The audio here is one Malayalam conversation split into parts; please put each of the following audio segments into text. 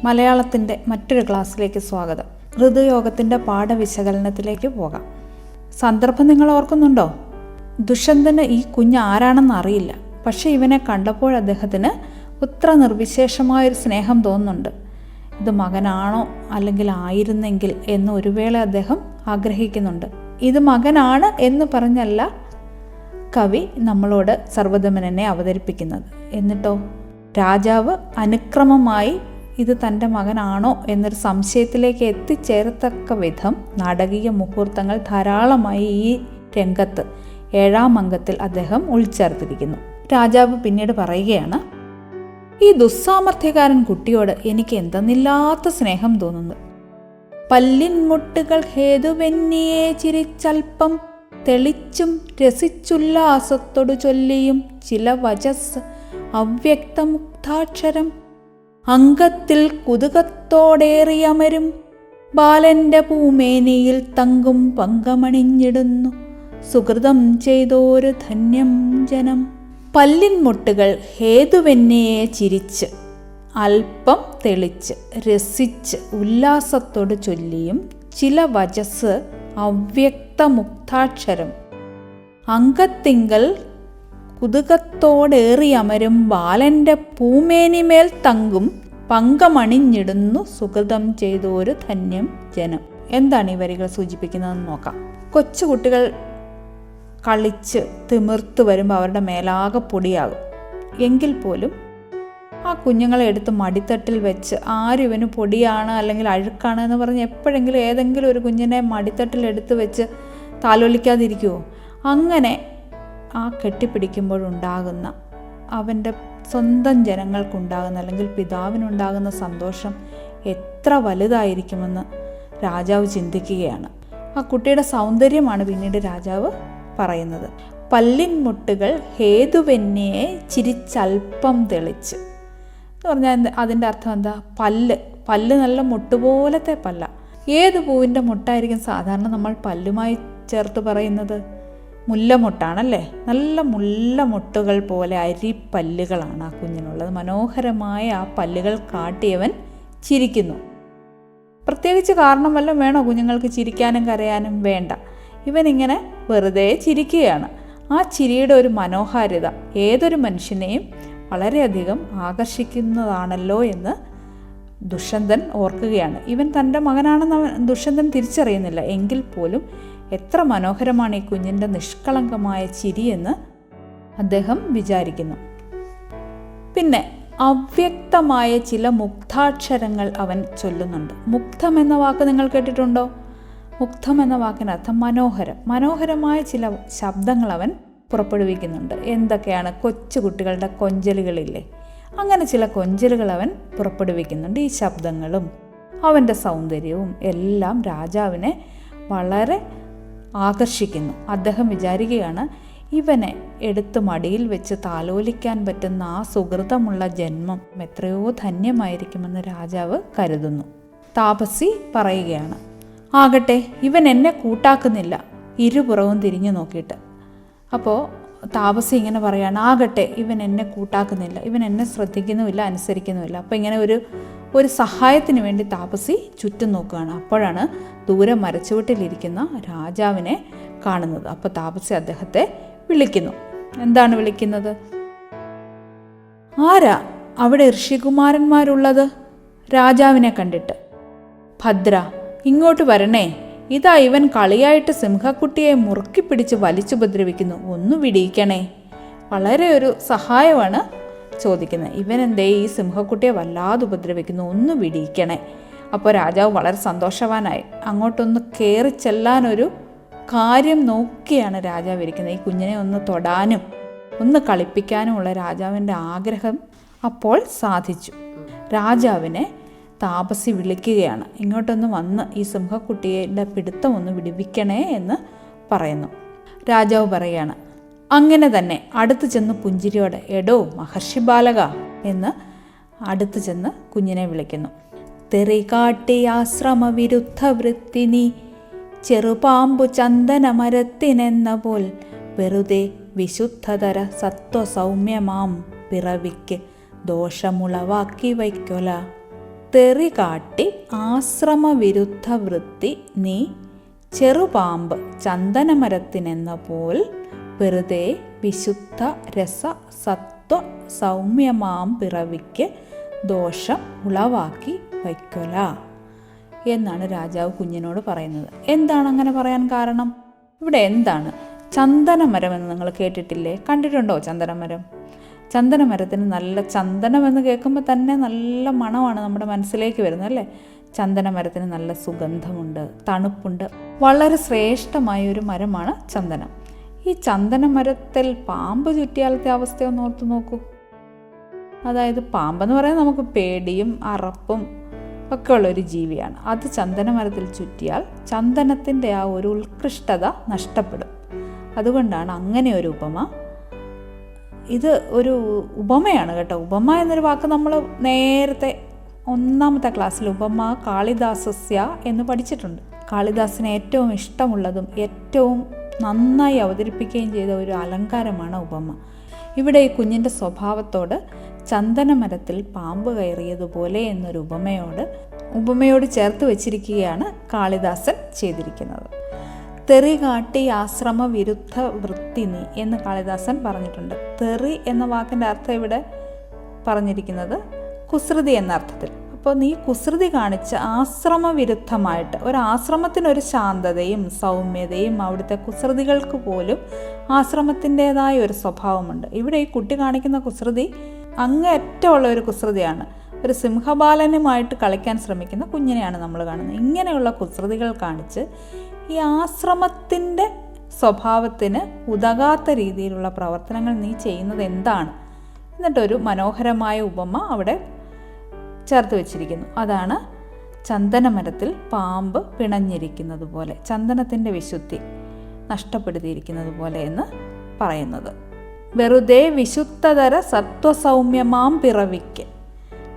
മലയാളത്തിൻ്റെ മറ്റൊരു ക്ലാസ്സിലേക്ക് സ്വാഗതം. ഋതുയോഗത്തിൻ്റെ പാഠവിശകലനത്തിലേക്ക് പോകാം. സന്ദർഭം നിങ്ങൾ ഓർക്കുന്നുണ്ടോ? ദുഷ്യന്തന് ഈ കുഞ്ഞ് ആരാണെന്ന് അറിയില്ല. പക്ഷേ ഇവനെ കണ്ടപ്പോൾ അദ്ദേഹത്തിന് ഉത്ര നിർവിശേഷമായൊരു സ്നേഹം തോന്നുന്നുണ്ട്. ഇത് മകനാണോ അല്ലെങ്കിൽ ആയിരുന്നെങ്കിൽ എന്ന് ഒരു വേള അദ്ദേഹം ആഗ്രഹിക്കുന്നുണ്ട്. ഇത് മകനാണ് എന്ന് പറഞ്ഞല്ല കവി നമ്മളോട് സർവ്വധമനനെ അവതരിപ്പിക്കുന്നത്. എന്നിട്ടോ രാജാവ് അനുക്രമമായി ഇത് തൻ്റെ മകനാണോ എന്നൊരു സംശയത്തിലേക്ക് എത്തിച്ചേരത്തക്ക വിധം നാടകീയ മുഹൂർത്തങ്ങൾ ധാരാളമായി ഈ രംഗത്ത് 7-ാം അംഗത്തിൽ അദ്ദേഹം ഉൾച്ചേർത്തിരിക്കുന്നു. രാജാവ് പിന്നീട് പറയുകയാണ്, ഈ ദുസ്സാമർത്ഥ്യകാരൻ കുട്ടിയോട് എനിക്ക് എന്തെന്നില്ലാത്ത സ്നേഹം തോന്നുന്നു. പല്ലിൻമുട്ടുകൾ ഹേതുവെന്നിയെ ചിരിച്ചൽപ്പം തെളിച്ചും രസിച്ചുല്ലാസത്തോടു ചൊല്ലിയും ചില വചസ് അവ്യക്തമുക്താക്ഷരം അംഗത്തിൽ കുതുകത്തോടേറിയമരും ബാലന്റെ പൂമേനിയിൽ തങ്കും പങ്കമണിഞ്ഞിടുന്നു സുഹൃതം ചെയ്തോരു ധന്യം ജനം. പല്ലിൻമുട്ടുകൾ ഹേതുവെന്നയെ ചിരിച്ച് അല്പം തെളിച്ച് രസിച്ച് ഉല്ലാസത്തോട് ചൊല്ലിയും ചില വചസ് അവ്യക്തമുക്താക്ഷരം അംഗത്തിങ്കൽ കുതുകത്തോടേറിയമരും ബാലന്റെ പൂമേനിമേൽ തങ്കും പങ്കമണിഞ്ഞിടുന്നു സുഹൃതം ചെയ്തോരു ധന്യം ജനം. എന്താണ് ഈ വരികൾ സൂചിപ്പിക്കുന്നതെന്ന് നോക്കാം. കൊച്ചുകുട്ടികൾ കളിച്ച് തിമിർത്ത് വരുമ്പോൾ അവരുടെ മേലാകെ പൊടിയാകും. എങ്കിൽ പോലും ആ കുഞ്ഞുങ്ങളെ എടുത്ത് മടിത്തട്ടിൽ വെച്ച് ആരും ഇവന് പൊടിയാണ് അല്ലെങ്കിൽ അഴുക്കാണ് എന്ന് പറഞ്ഞ് എപ്പോഴെങ്കിലും ഏതെങ്കിലും ഒരു കുഞ്ഞിനെ മടിത്തട്ടിൽ എടുത്ത് വെച്ച് താലോലിക്കാതിരിക്കുമോ? അങ്ങനെ ആ കെട്ടിപ്പിടിക്കുമ്പോഴുണ്ടാകുന്ന അവൻ്റെ സ്വന്തം ജനങ്ങൾക്കുണ്ടാകുന്ന അല്ലെങ്കിൽ പിതാവിനുണ്ടാകുന്ന സന്തോഷം എത്ര വലുതായിരിക്കുമെന്ന് രാജാവ് ചിന്തിക്കുകയാണ്. ആ കുട്ടിയുടെ സൗന്ദര്യമാണ് പിന്നീട് രാജാവ് പറയുന്നത്. പല്ലിൻമുട്ടുകൾ ഹേതുവെന്നയെ ചിരിച്ചൽപ്പം തെളിച്ച് എന്ന് പറഞ്ഞാൽ അതിൻ്റെ അർത്ഥം എന്താ? പല്ല് നല്ല മുട്ടുപോലത്തെ പല്ല. ഏത് പൂവിൻ്റെ മുട്ടായിരിക്കും സാധാരണ നമ്മൾ പല്ലുമായി ചേർത്ത് പറയുന്നത്? മുല്ലമുട്ടാണല്ലേ. നല്ല മുല്ലമുട്ടുകൾ പോലെ അരിപ്പല്ലുകളാണ് ആ കുഞ്ഞിനുള്ളത്. മനോഹരമായ ആ പല്ലുകൾ കാട്ടിയവൻ ചിരിക്കുന്നു. പ്രത്യേകിച്ച് കാരണം വല്ലതും വേണോ കുഞ്ഞുങ്ങൾക്ക് ചിരിക്കാനും കരയാനും? വേണ്ട. ഇവനിങ്ങനെ വെറുതെ ചിരിക്കുകയാണ്. ആ ചിരിയുടെ ഒരു മനോഹാരിത ഏതൊരു മനുഷ്യനെയും വളരെയധികം ആകർഷിക്കുന്നതാണല്ലോ എന്ന് ദുഷ്യന്തൻ ഓർക്കുകയാണ്. ഇവൻ തൻ്റെ മകനാണെന്ന് ദുഷ്യന്തൻ തിരിച്ചറിയുന്നില്ല. എങ്കിൽ പോലും എത്ര മനോഹരമാണ് ഈ കുഞ്ഞിൻ്റെ നിഷ്കളങ്കമായ ചിരിയെന്ന് അദ്ദേഹം വിചാരിക്കുന്നു. പിന്നെ അവ്യക്തമായ ചില മുഗ്ധാക്ഷരങ്ങൾ അവൻ ചൊല്ലുന്നുണ്ട്. മുഗ്ധം എന്ന വാക്ക് നിങ്ങൾ കേട്ടിട്ടുണ്ടോ? മുഗ്ധം എന്ന വാക്കിനർത്ഥം മനോഹരം. മനോഹരമായ ചില ശബ്ദങ്ങൾ അവൻ പുറപ്പെടുവിക്കുന്നുണ്ട്. എന്തൊക്കെയാണ്? കൊച്ചുകുട്ടികളുടെ കൊഞ്ചലുകളില്ലേ, അങ്ങനെ ചില കൊഞ്ചലുകൾ അവൻ പുറപ്പെടുവിക്കുന്നുണ്ട്. ഈ ശബ്ദങ്ങളും അവൻ്റെ സൗന്ദര്യവും എല്ലാം രാജാവിനെ വളരെ ആകർഷിക്കുന്നു. അദ്ദേഹം വിചാരിക്കുകയാണ്, ഇവനെ എടുത്ത് മടിയിൽ വെച്ച് താലോലിക്കാൻ പറ്റുന്ന ആ സുഹൃതമുള്ള ജന്മം എത്രയോ ധന്യമായിരിക്കുമെന്ന് രാജാവ് കരുതുന്നു. താപസി പറയുകയാണ്, ആകട്ടെ ഇവൻ എന്നെ കൂട്ടാക്കുന്നില്ല, ഇരുപുറവും തിരിഞ്ഞു നോക്കിയിട്ട്. അപ്പോൾ താപസി ഇങ്ങനെ പറയുകയാണ്, ആകട്ടെ ഇവൻ എന്നെ കൂട്ടാക്കുന്നില്ല, ഇവൻ എന്നെ ശ്രദ്ധിക്കുന്നുമില്ല, അനുസരിക്കുന്നുമില്ല. അപ്പോൾ ഇങ്ങനെ ഒരു സഹായത്തിന് വേണ്ടി താപസി ചുറ്റും നോക്കുകയാണ്. അപ്പോഴാണ് ദൂരെ മരച്ചുവട്ടിലിരിക്കുന്ന രാജാവിനെ കാണുന്നത്. അപ്പോൾ താപസി അദ്ദേഹത്തെ വിളിക്കുന്നു. എന്താണ് വിളിക്കുന്നത്? ആരാ അവിടെ ഋഷികുമാരന്മാരുള്ളത്? രാജാവിനെ കണ്ടിട്ട്. ഭദ്ര, ഇങ്ങോട്ട് വരണേ, ഇതാ ഇവൻ കളിയായിട്ട് സിംഹക്കുട്ടിയെ മുറുക്കി പിടിച്ച് വലിച്ചുപദ്രവിക്കുന്നു, ഒന്ന് വിടിയിക്കണേ. വളരെ ഒരു സഹായമാണ് ചോദിക്കുന്നത്. ഇവനെന്തേ ഈ സിംഹക്കുട്ടിയെ വല്ലാതെ ഉപദ്രവിക്കുന്നു, ഒന്ന് വിടിയിക്കണേ. അപ്പോൾ രാജാവ് വളരെ സന്തോഷവാനായി. അങ്ങോട്ടൊന്ന് കയറി ചെല്ലാനൊരു കാര്യം നോക്കിയാണ് രാജാവ് ഇരിക്കുന്നത്. ഈ കുഞ്ഞിനെ ഒന്ന് തൊടാനും ഒന്ന് കളിപ്പിക്കാനുമുള്ള രാജാവിൻ്റെ ആഗ്രഹം അപ്പോൾ സാധിച്ചു. രാജാവിനെ താപസി വിളിക്കുകയാണ്, ഇങ്ങോട്ടൊന്ന് വന്ന് ഈ സിംഹക്കുട്ടിയുടെ പിടുത്തം ഒന്ന് വിടുവിക്കണേ എന്ന് പറയുന്നു. രാജാവ് പറയുകയാണ്, അങ്ങനെ തന്നെ. അടുത്ത് ചെന്ന് പുഞ്ചിരിയോടെ, എടോ മഹർഷി ബാലക എന്ന് അടുത്ത് ചെന്ന് കുഞ്ഞിനെ വിളിക്കുന്നു. തെറി കാട്ടി ആശ്രമ വിരുദ്ധ വൃത്തി നീ ചെറുപാമ്പു ചന്ദനമരത്തിനെന്ന പോൽ വെറുതെ വിശുദ്ധതര സത്വസൗമ്യമാം പിറവിക്ക് ദോഷമുളവാക്കി വയ്ക്കൊല. തെറി കാട്ടി ആശ്രമവിരുദ്ധ വൃത്തി നീ ചെറുപാമ്പ് ചന്ദനമരത്തിനെന്ന പോൽ വെറുതെ വിശുദ്ധ രസ സത്വ സൗമ്യമാം പിറവിക്ക് ദോഷം ഉളവാക്കി വയ്ക്കൊല എന്നാണ് രാജാവ് കുഞ്ഞിനോട് പറയുന്നത്. എന്താണ് അങ്ങനെ പറയാൻ കാരണം? ഇവിടെ എന്താണ് ചന്ദനമരം എന്ന് നിങ്ങൾ കേട്ടിട്ടില്ലേ? കണ്ടിട്ടുണ്ടോ ചന്ദനമരം? ചന്ദനമരത്തിന് നല്ല ചന്ദനമെന്ന് കേൾക്കുമ്പോൾ തന്നെ നല്ല മണമാണ് നമ്മുടെ മനസ്സിലേക്ക് വരുന്നത് അല്ലേ? ചന്ദനമരത്തിന് നല്ല സുഗന്ധമുണ്ട്, തണുപ്പുണ്ട്. വളരെ ശ്രേഷ്ഠമായ ഒരു മരമാണ് ചന്ദനം. ഈ ചന്ദനമരത്തിൽ പാമ്പ് ചുറ്റിയാലത്തെ അവസ്ഥയൊന്ന് ഓർത്ത് നോക്കൂ. അതായത് പാമ്പെന്ന് പറയുന്നത് നമുക്ക് പേടിയും അറപ്പും ഒക്കെ ഉള്ളൊരു ജീവിയാണ്. അത് ചന്ദനമരത്തിൽ ചുറ്റിയാൽ ചന്ദനത്തിൻ്റെ ആ ഒരു ഉത്കൃഷ്ടത നഷ്ടപ്പെടും. അതുകൊണ്ടാണ് അങ്ങനെ ഒരു ഉപമ. ഇത് ഒരു ഉപമയാണ് കേട്ടോ. ഉപമ എന്നൊരു വാക്ക് നമ്മൾ നേരത്തെ 1ാമത്തെ ക്ലാസ്സിൽ ഉപമ കാളിദാസസ്യ എന്ന് പഠിച്ചിട്ടുണ്ട്. കാളിദാസിന് ഏറ്റവും ഇഷ്ടമുള്ളതും ഏറ്റവും നന്നായി അവതരിപ്പിക്കുകയും ചെയ്ത ഒരു അലങ്കാരമാണ് ഉപമ. ഇവിടെ ഈ കുഞ്ഞിൻ്റെ സ്വഭാവത്തോട് ചന്ദനമരത്തിൽ പാമ്പ് കയറിയതുപോലെ എന്നൊരു ഉപമയോട് ചേർത്ത് വച്ചിരിക്കുകയാണ് കാളിദാസൻ ചെയ്തിരിക്കുന്നത്. തെറി കാട്ടി ആശ്രമ വിരുദ്ധ വൃത്തി നീ എന്ന് കാളിദാസൻ പറഞ്ഞിട്ടുണ്ട്. തെറി എന്ന വാക്കിൻ്റെ അർത്ഥം ഇവിടെ പറഞ്ഞിരിക്കുന്നത് കുസൃതി എന്ന അർത്ഥത്തിൽ. അപ്പോൾ നീ കുസൃതി കാണിച്ച ആശ്രമവിരുദ്ധമായിട്ട്, ഒരു ആശ്രമത്തിനൊരു ശാന്തതയും സൗമ്യതയും അവിടുത്തെ കുസൃതികൾക്ക് പോലും ആശ്രമത്തിൻ്റെതായ ഒരു സ്വഭാവമുണ്ട്. ഇവിടെ ഈ കുട്ടി കാണിക്കുന്ന കുസൃതി അങ്ങേയറ്റമുള്ള ഒരു കുസൃതിയാണ്. ഒരു സിംഹബാലനുമായിട്ട് കളിക്കാൻ ശ്രമിക്കുന്ന കുഞ്ഞിനെയാണ് നമ്മൾ കാണുന്നത്. ഇങ്ങനെയുള്ള കുസൃതികൾ കാണിച്ച് ഈ ആശ്രമത്തിൻ്റെ സ്വഭാവത്തിന് ഉതകാത്ത രീതിയിലുള്ള പ്രവർത്തനങ്ങൾ നീ ചെയ്യുന്നത് എന്താണ്? എന്നിട്ടൊരു മനോഹരമായ ഉപമ അവിടെ ചേർത്ത് വെച്ചിരിക്കുന്നു. അതാണ് ചന്ദനമരത്തിൽ പാമ്പ് പിണഞ്ഞിരിക്കുന്നത് പോലെ, ചന്ദനത്തിൻ്റെ വിശുദ്ധി നഷ്ടപ്പെടുത്തിയിരിക്കുന്നത് പോലെ എന്ന് പറയുന്നത്. വെറുതെ വിശുദ്ധതര സത്വസൗമ്യമാം പിറവിക്ക്.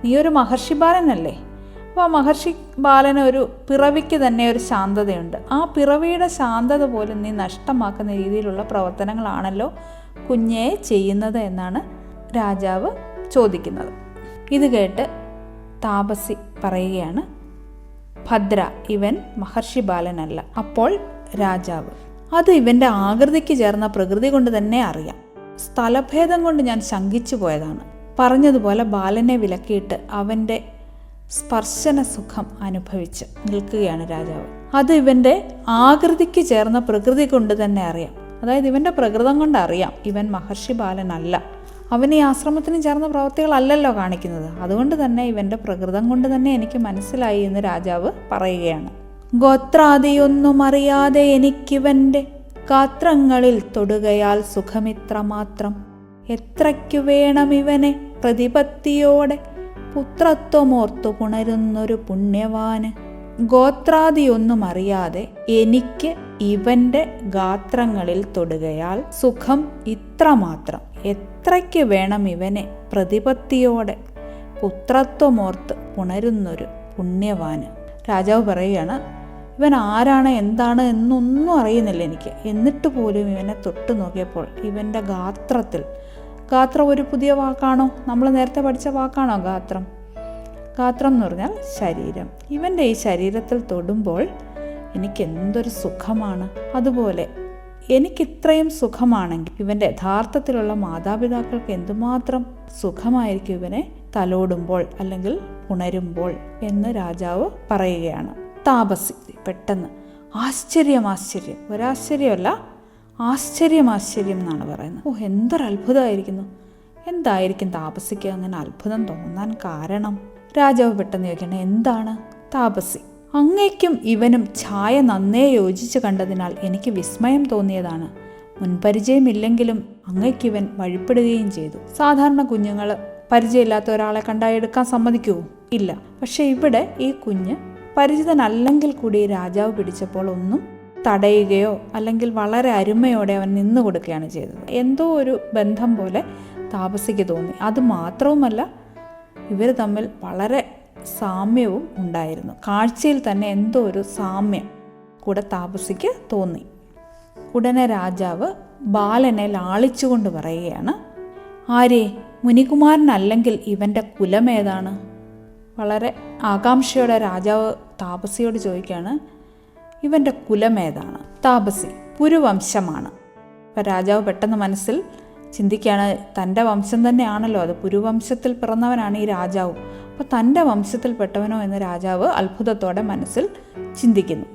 നീ ഒരു മഹർഷി ബാലനല്ലേ? അപ്പോൾ ആ മഹർഷി ബാലന് ഒരു പിറവിക്ക് തന്നെ ഒരു ശാന്തതയുണ്ട്. ആ പിറവിയുടെ ശാന്തത പോലും നീ നഷ്ടമാക്കുന്ന രീതിയിലുള്ള പ്രവർത്തനങ്ങളാണല്ലോ കുഞ്ഞെ ചെയ്യുന്നത് എന്നാണ് രാജാവ് ചോദിക്കുന്നത്. ഇത് കേട്ട് താപസി പറയുകയാണ്, ഭദ്ര, ഇവൻ മഹർഷി ബാലനല്ല. അപ്പോൾ രാജാവ്, അത് ഇവൻ്റെ ആകൃതിക്ക് ചേർന്ന പ്രകൃതി കൊണ്ട് തന്നെ അറിയാം. സ്ഥലഭേദം കൊണ്ട് ഞാൻ ശങ്കിച്ചു പോയതാണ്. പറഞ്ഞതുപോലെ ബാലനെ വിലക്കിയിട്ട് അവൻ്റെ സ്പർശന സുഖം അനുഭവിച്ച് നിൽക്കുകയാണ് രാജാവ്. അത് ഇവൻ്റെ ആകൃതിക്ക് ചേർന്ന പ്രകൃതി കൊണ്ട് തന്നെ അറിയാം. അതായത് ഇവൻ്റെ പ്രകൃതം കൊണ്ട് അറിയാം ഇവൻ മഹർഷി ബാലനല്ല. അവൻ ഈ ആശ്രമത്തിന് ചേർന്ന പ്രവൃത്തികളല്ലല്ലോ കാണിക്കുന്നത്. അതുകൊണ്ട് തന്നെ ഇവൻ്റെ പ്രകൃതം കൊണ്ട് തന്നെ എനിക്ക് മനസ്സിലായി എന്ന് രാജാവ് പറയുകയാണ്. ഗോത്രാദിയൊന്നും അറിയാതെ എനിക്കിവൻ്റെ ഗാത്രങ്ങളിൽ തൊടുകയാൽ സുഖമിത്ര മാത്രം. എത്രയ്ക്കു വേണം ഇവനെ പ്രതിപത്തിയോടെ പുത്രത്വമോർത്തു പുണരുന്നൊരു പുണ്യവാന്. ഗോത്രാദിയൊന്നും അറിയാതെ എനിക്ക് ഇവൻ്റെ ഗാത്രങ്ങളിൽ തൊടുകയാൽ സുഖം ഇത്രമാത്രം. എത്രയ്ക്ക് വേണം ഇവനെ പ്രതിപത്തിയോടെ പുത്രത്വമോർത്ത് പുണരുന്നൊരു പുണ്യവാന്. രാജാവ് പറയുകയാണ്, ഇവൻ ആരാണ് എന്താണ് എന്നൊന്നും അറിയുന്നില്ല എനിക്ക്. എന്നിട്ട് പോലും ഇവനെ തൊട്ട് നോക്കിയപ്പോൾ ഇവൻ്റെ ഗാത്രത്തിൽ, ഗാത്രം ഒരു പുതിയ വാക്കാണോ? നമ്മൾ നേരത്തെ പഠിച്ച വാക്കാണോ ഗാത്രം? ഗാത്രം എന്ന് പറഞ്ഞാൽ ശരീരം. ഇവൻ്റെ ഈ ശരീരത്തിൽ തൊടുമ്പോൾ എനിക്കെന്തൊരു സുഖമാണ്. അതുപോലെ എനിക്കിത്രയും സുഖമാണെങ്കിൽ ഇവൻ്റെ യഥാർത്ഥത്തിലുള്ള മാതാപിതാക്കൾക്ക് എന്തുമാത്രം സുഖമായിരിക്കും ഇവനെ തലോടുമ്പോൾ അല്ലെങ്കിൽ ഉണരുമ്പോൾ എന്ന് രാജാവ് പറയുകയാണ്. താപസി പെട്ടെന്ന് ആശ്ചര്യം, ഒരാശ്ചര്യമല്ല, ആശ്ചര്യം എന്നാണ് പറയുന്നത്. എന്തൊരു അത്ഭുതമായിരിക്കുന്നു. എന്തായിരിക്കും താപസിക്ക് അങ്ങനെ അത്ഭുതം തോന്നാൻ കാരണം? രാജാവ് പെട്ടെന്ന് ചോദിക്കണം, എന്താണ്? താപസി, അങ്ങയ്ക്കും ഇവനും ഛായ നന്നേ യോജിച്ച് കണ്ടതിനാൽ എനിക്ക് വിസ്മയം തോന്നിയതാണ്. മുൻപരിചയമില്ലെങ്കിലും അങ്ങയ്ക്കിവൻ വഴിപ്പെടുകയും ചെയ്തു. സാധാരണ കുഞ്ഞുങ്ങൾ പരിചയമില്ലാത്ത ഒരാളെ കണ്ടാൽ എടുക്കാൻ സമ്മതിക്കുമോ? ഇല്ല. പക്ഷെ ഇവിടെ ഈ കുഞ്ഞ് പരിചിതനല്ലെങ്കിൽ കൂടി രാജാവ് പിടിച്ചപ്പോൾ ഒന്നും തടയുകയോ അല്ലെങ്കിൽ വളരെ അരുമയോടെ അവൻ നിന്നു കൊടുക്കുകയാണ് ചെയ്തത്. എന്തോ ഒരു ബന്ധം പോലെ താപസിക്ക് തോന്നി. അത് മാത്രവുമല്ല, ഇവർ തമ്മിൽ വളരെ സാമ്യവും ഉണ്ടായിരുന്നു. കാഴ്ചയിൽ തന്നെ എന്തോ ഒരു സാമ്യം കൂടെ താപസിക്ക് തോന്നി. ഉടനെ രാജാവ് ബാലനെ ലാളിച്ചുകൊണ്ട് പറയുകയാണ്, ആരേ, മുനികുമാരനല്ലെങ്കിൽ ഇവൻ്റെ കുലമേതാണ്? വളരെ ആകാംക്ഷയോടെ രാജാവ് താപസിയോട് ചോദിക്കുകയാണ്, ഇവൻ്റെ കുലമേതാണ്? താപസി: പുരുവംശമാണ്. അപ്പം രാജാവ് പെട്ടെന്ന് മനസ്സിൽ ചിന്തിക്കുകയാണ്, തൻ്റെ വംശം തന്നെയാണല്ലോ അത്, പുരുവംശത്തിൽ പിറന്നവനാണ് ഈ രാജാവ്, അപ്പോൾ തൻ്റെ വംശത്തിൽപ്പെട്ടവനോ എന്ന് രാജാവ് അത്ഭുതത്തോടെ മനസ്സിൽ ചിന്തിക്കുന്നു.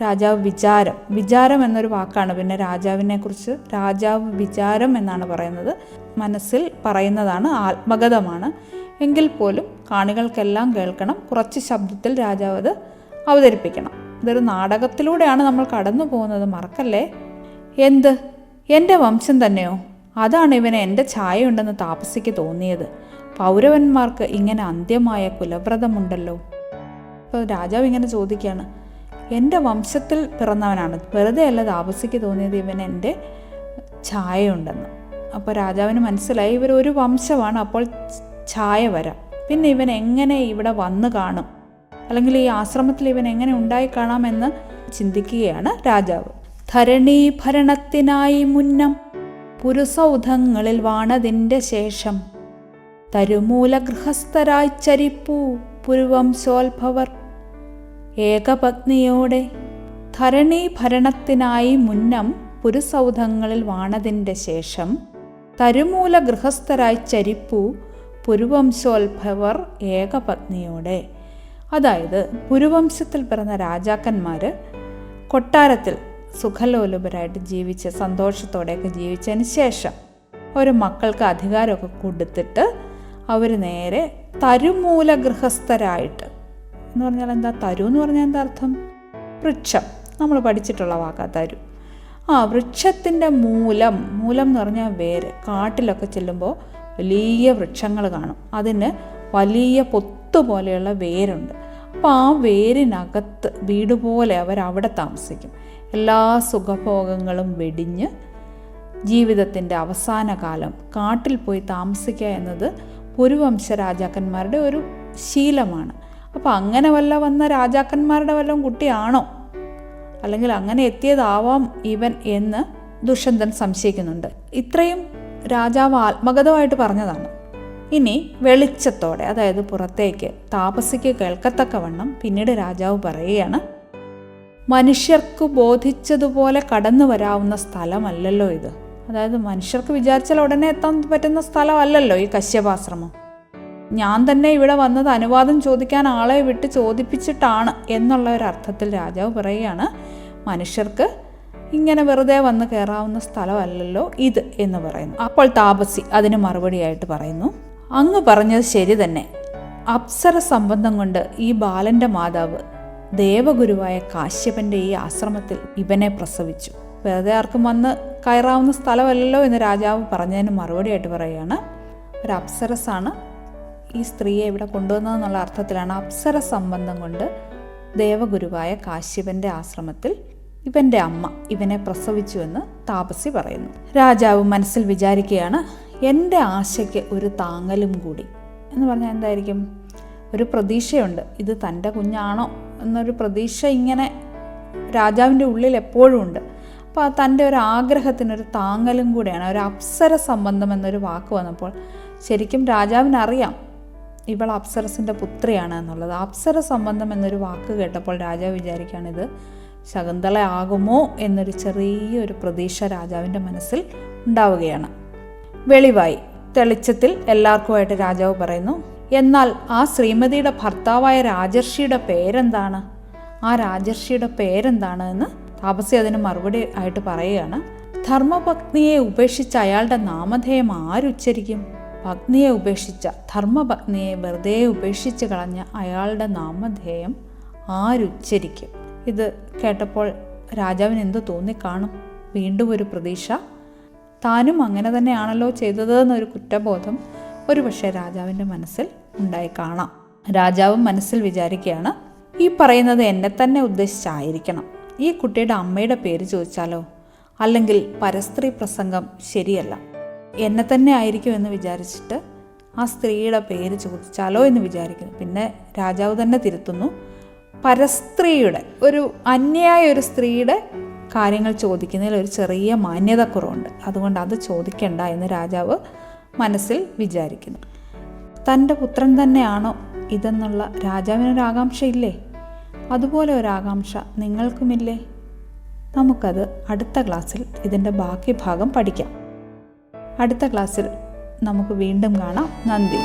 രാജാവ് വിചാരം എന്നൊരു വാക്കാണ് പിന്നെ രാജാവിനെക്കുറിച്ച് രാജാവ് വിചാരം എന്നാണ് പറയുന്നത്. മനസ്സിൽ പറയുന്നതാണ്, ആത്മഗതമാണ്. എങ്കിൽ പോലും കാണികൾക്കെല്ലാം കേൾക്കണം. കുറച്ച് ശബ്ദത്തിൽ രാജാവ് അത് അവതരിപ്പിക്കണം. ഇതൊരു നാടകത്തിലൂടെയാണ് നമ്മൾ കടന്നു പോകുന്നത്, മറക്കല്ലേ. എന്ത്, എൻ്റെ വംശം തന്നെയോ? അതാണ് ഇവന് എൻ്റെ ഛായയുണ്ടെന്ന് താപസിക്ക് തോന്നിയത്. പൗരവന്മാർക്ക് ഇങ്ങനെ അന്ത്യമായ കുലവ്രതമുണ്ടല്ലോ. അപ്പോൾ രാജാവ് ഇങ്ങനെ ചോദിക്കുകയാണ്, എൻ്റെ വംശത്തിൽ പിറന്നവനാണ്, വെറുതെ അല്ല താപസിക്ക് തോന്നിയത് ഇവൻ എൻ്റെ ഛായയുണ്ടെന്ന്. അപ്പോൾ രാജാവിന് മനസ്സിലായി ഇവരൊരു വംശമാണ്, അപ്പോൾ ഛായ വരാം. പിന്നെ ഇവൻ എങ്ങനെ ഇവിടെ വന്നു കാണും, അല്ലെങ്കിൽ ഈ ആശ്രമത്തിൽ ഇവൻ എങ്ങനെ ഉണ്ടായി കാണാമെന്ന് ചിന്തിക്കുകയാണ് രാജാവ്. ധരണീഭരണത്തിനായി മുന്നം പുരുസൗധങ്ങളിൽ വാണതിൻ്റെ ശേഷം തരുമൂല ഗൃഹസ്ഥരായി ചരിപ്പൂ പുരുവംശോത്ഭവർ ഏകപത്നിയോടെ. ധരണീഭരണത്തിനായി മുന്നം പുരുസൗധങ്ങളിൽ വാണതിൻ്റെ ശേഷം തരുമൂല ഗൃഹസ്ഥരായി ചരിപ്പൂ പുരുവംശോത്ഭവർ ഏകപത്നിയോടെ. അതായത് പുരുവംശത്തിൽ പിറന്ന രാജാക്കന്മാർ കൊട്ടാരത്തിൽ സുഖലോലുപരായിട്ട് ജീവിച്ച് സന്തോഷത്തോടെയൊക്കെ ജീവിച്ചതിന് ശേഷം ഒരു മക്കൾക്ക് അധികാരമൊക്കെ കൊടുത്തിട്ട് അവർ നേരെ തരുമൂല ഗൃഹസ്ഥരായിട്ട്, എന്ന് പറഞ്ഞാൽ എന്താ? തരു എന്ന് പറഞ്ഞാൽ എന്താ അർത്ഥം? വൃക്ഷം. നമ്മൾ പഠിച്ചിട്ടുള്ള വാക്കാ തരു. വൃക്ഷത്തിൻ്റെ മൂലം എന്ന് പറഞ്ഞാൽ വേര്. കാട്ടിലൊക്കെ ചെല്ലുമ്പോൾ വലിയ വൃക്ഷങ്ങൾ കാണും, അതിന് വലിയ പൊത്തുപോലെയുള്ള വേരുണ്ട്. അപ്പോൾ ആ വേരിനകത്ത് വീട് പോലെ അവരവിടെ താമസിക്കും. എല്ലാ സുഖഭോഗങ്ങളും വെടിഞ്ഞ് ജീവിതത്തിൻ്റെ അവസാന കാലം കാട്ടിൽ പോയി താമസിക്കുക എന്നത് പുരുവംശ രാജാക്കന്മാരുടെ ഒരു ശീലമാണ്. അപ്പോൾ അങ്ങനെ വന്ന രാജാക്കന്മാരുടെ വല്ലതും കുട്ടിയാണോ, അല്ലെങ്കിൽ അങ്ങനെ എത്തിയതാവാം ഇവൻ എന്ന് ദുഷ്യന്തൻ സംശയിക്കുന്നുണ്ട്. ഇത്രയും രാജാവ് ആത്മഗതമായിട്ട് പറഞ്ഞതാണ്. ഇനി വെളിച്ചത്തോടെ, അതായത് പുറത്തേക്ക് താപസിക്ക് കേൾക്കത്തക്കവണ്ണം പിന്നീട് രാജാവ് പറയുകയാണ്, മനുഷ്യർക്ക് ബോധിച്ചതുപോലെ കടന്നു വരാവുന്ന സ്ഥലമല്ലല്ലോ ഇത്. അതായത് മനുഷ്യർക്ക് വിചാരിച്ചാൽ ഉടനെ എത്താൻ പറ്റുന്ന സ്ഥലമല്ലല്ലോ ഈ കശ്യപാശ്രമം. ഞാൻ തന്നെ ഇവിടെ വന്നത് അനുവാദം ചോദിക്കാൻ ആളെ വിട്ട് ചോദിപ്പിച്ചിട്ടാണ് എന്നുള്ള ഒരർത്ഥത്തിൽ രാജാവ് പറയുകയാണ്, മനുഷ്യർക്ക് ഇങ്ങനെ വെറുതെ വന്ന് കയറാവുന്ന സ്ഥലമല്ലല്ലോ ഇത് എന്ന് പറയുന്നു. അപ്പോൾ താപസി അതിന് മറുപടിയായിട്ട് പറയുന്നു, അങ്ങ് പറഞ്ഞത് ശരി തന്നെ. അപ്സര സംബന്ധം കൊണ്ട് ഈ ബാലൻ്റെ മാതാവ് ദേവഗുരുവായ കാശ്യപൻ്റെ ഈ ആശ്രമത്തിൽ ഇവനെ പ്രസവിച്ചു. വെറുതെ ആർക്കും വന്ന് കയറാവുന്ന സ്ഥലമല്ലല്ലോ എന്ന് രാജാവ് പറഞ്ഞതിന് മറുപടിയായിട്ട് പറയുകയാണ്, ഒരു അപ്സരസാണ് ഈ സ്ത്രീയെ ഇവിടെ കൊണ്ടുവന്നതെന്നുള്ള അർത്ഥത്തിലാണ് അപ്സര സംബന്ധം കൊണ്ട് ദേവഗുരുവായ കാശ്യപൻ്റെ ആശ്രമത്തിൽ ഇവൻ്റെ അമ്മ ഇവനെ പ്രസവിച്ചുവെന്ന് താപസി പറയുന്നു. രാജാവ് മനസ്സിൽ വിചാരിക്കുകയാണ്, എൻ്റെ ആശയ്ക്ക് ഒരു താങ്ങലും കൂടി. എന്ന് പറഞ്ഞാൽ എന്തായിരിക്കും? ഒരു പ്രതീക്ഷയുണ്ട്, ഇത് തൻ്റെ കുഞ്ഞാണോ എന്നൊരു പ്രതീക്ഷ ഇങ്ങനെ രാജാവിൻ്റെ ഉള്ളിൽ എപ്പോഴും ഉണ്ട്. അപ്പോൾ തൻ്റെ ഒരു ആഗ്രഹത്തിനൊരു താങ്ങലും കൂടിയാണ്. ഒരു അപ്സര സംബന്ധം എന്നൊരു വാക്ക് വന്നപ്പോൾ ശരിക്കും രാജാവിനറിയാം ഇവൾ അപ്സരസിൻ്റെ പുത്രിയാണ് എന്നുള്ളത്. അപ്സര സംബന്ധം എന്നൊരു വാക്ക് കേട്ടപ്പോൾ രാജാവ് വിചാരിക്കുകയാണ്, ഇത് ശകുന്തള ആകുമോ എന്നൊരു ചെറിയൊരു പ്രതീക്ഷ രാജാവിൻ്റെ മനസ്സിൽ ഉണ്ടാവുകയാണ്. വെളിവായി തെളിച്ചത്തിൽ എല്ലാവർക്കുമായിട്ട് രാജാവ് പറയുന്നു, എന്നാൽ ആ ശ്രീമതിയുടെ ഭർത്താവായ രാജർഷിയുടെ പേരെന്താണ്? ആ രാജർഷിയുടെ പേരെന്താണ് എന്ന് താപസി അതിന് മറുപടി ആയിട്ട് പറയുകയാണ്, ധർമ്മപത്നിയെ ഉപേക്ഷിച്ച അയാളുടെ നാമധേയം ആരുച്ചരിക്കും? പത്നിയെ ഉപേക്ഷിച്ച, ധർമ്മപത്നിയെ വെറുതെ ഉപേക്ഷിച്ച് കളഞ്ഞ അയാളുടെ നാമധേയം ആരുച്ചരിക്കും? ഇത് കേട്ടപ്പോൾ രാജാവിന് എന്ത് തോന്നിക്കാണും? വീണ്ടും ഒരു പ്രതീക്ഷ, താനും അങ്ങനെ തന്നെയാണല്ലോ ചെയ്തതെന്നൊരു കുറ്റബോധം ഒരു പക്ഷേ രാജാവിൻ്റെ മനസ്സിൽ ഉണ്ടായി കാണാം. രാജാവ് മനസ്സിൽ വിചാരിക്കുകയാണ്, ഈ പറയുന്നത് എന്നെ തന്നെ ഉദ്ദേശിച്ചായിരിക്കണം. ഈ കുട്ടിയുടെ അമ്മയുടെ പേര് ചോദിച്ചാലോ? അല്ലെങ്കിൽ പരസ്ത്രീ പ്രസംഗം ശരിയല്ല, എന്നെ തന്നെ ആയിരിക്കും എന്ന് വിചാരിച്ചിട്ട് ആ സ്ത്രീയുടെ പേര് ചോദിച്ചാലോ എന്ന് വിചാരിക്കുന്നു. പിന്നെ രാജാവ് തന്നെ തിരുത്തുന്നു, പരസ്ത്രീയുടെ, ഒരു അന്യായ ഒരു സ്ത്രീയുടെ കാര്യങ്ങൾ ചോദിക്കുന്നതിൽ ഒരു ചെറിയ മാന്യതക്കുറവുണ്ട്, അതുകൊണ്ട് അത് ചോദിക്കണ്ട എന്ന് രാജാവ് മനസ്സിൽ വിചാരിക്കുന്നു. തൻ്റെ പുത്രൻ തന്നെയാണോ ഇതെന്നുള്ള രാജാവിനൊരാകാംക്ഷയില്ലേ? അതുപോലെ ഒരാകാംക്ഷ നിങ്ങൾക്കുമില്ലേ? നമുക്കത് അടുത്ത ക്ലാസ്സിൽ ഇതിൻ്റെ ബാക്കി ഭാഗം പഠിക്കാം. അടുത്ത ക്ലാസ്സിൽ നമുക്ക് വീണ്ടും കാണാം. നന്ദി.